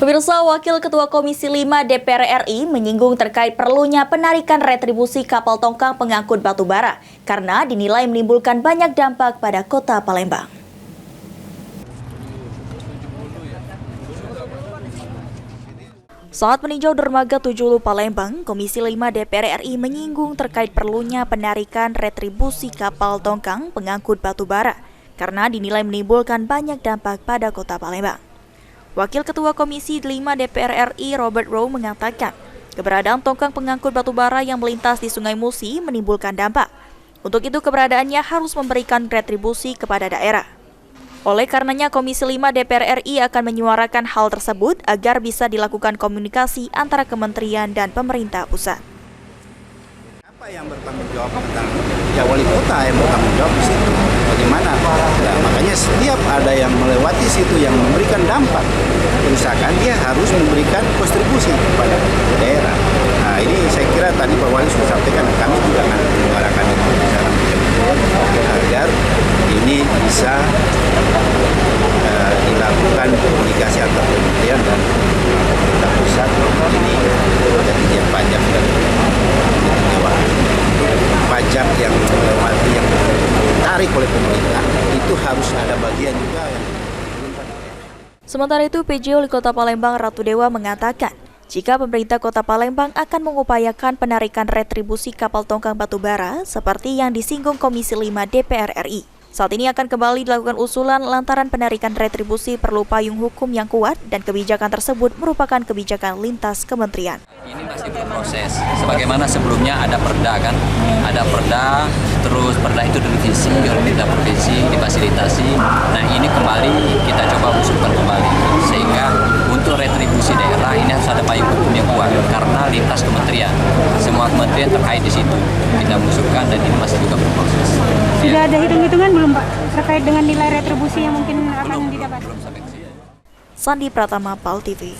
Pemirsa, Wakil Ketua Komisi 5 DPR RI menyinggung terkait perlunya penarikan retribusi kapal tongkang pengangkut batu bara karena dinilai menimbulkan banyak dampak pada Kota Palembang. Saat meninjau dermaga Tujuh Hulu Palembang, Komisi 5 DPR RI menyinggung terkait perlunya penarikan retribusi kapal tongkang pengangkut batu bara karena dinilai menimbulkan banyak dampak pada Kota Palembang. Wakil Ketua Komisi 5 DPR RI Robert Rowe mengatakan, keberadaan tongkang pengangkut batu bara yang melintas di Sungai Musi menimbulkan dampak. Untuk itu keberadaannya harus memberikan retribusi kepada daerah. Oleh karenanya Komisi 5 DPR RI akan menyuarakan hal tersebut agar bisa dilakukan komunikasi antara kementerian dan pemerintah pusat. Apa yang bertanggung jawab tentang wali kota yang bertanggung jawab di situ? Bagaimana? Nah, makanya setiap ada yang melewati situ yang memberikan dampak kerusakan, dia harus memberikan kontribusi kepada daerah. Nah, ini saya kira tadi Pak Wali sudah sampaikan, kami juga akan menyuarakan itu secara agar ini bisa dilakukan komunikasi antar kementerian dan pemerintah pusat. Ini pendidikan pajak dan pajak yang melewati yang ditarik oleh pemerintah itu harus ada bagian juga yang. Sementara itu, PJ Wali Kota Palembang Ratu Dewa mengatakan, jika pemerintah Kota Palembang akan mengupayakan penarikan retribusi kapal tongkang batu bara seperti yang disinggung Komisi 5 DPR RI. Saat ini akan kembali dilakukan usulan lantaran penarikan retribusi perlu payung hukum yang kuat dan kebijakan tersebut merupakan kebijakan lintas kementerian. Ini masih berproses. Sebagaimana sebelumnya ada perda kan, ada perda, terus perda itu direvisi oleh pemerintah provinsi, difasilitasi. Nah ini kembali kita coba usulkan kembali sehingga untuk retribusi daerah ini harus ada payung hukum yang kuat karena lintas kementerian. Semua kementerian terkait di situ. Kita usulkan dan ini masih juga berproses. Sudah ada hitung-hitungan belum Pak terkait dengan nilai retribusi yang mungkin akan didapat? Sandi Pratama, PAL TV.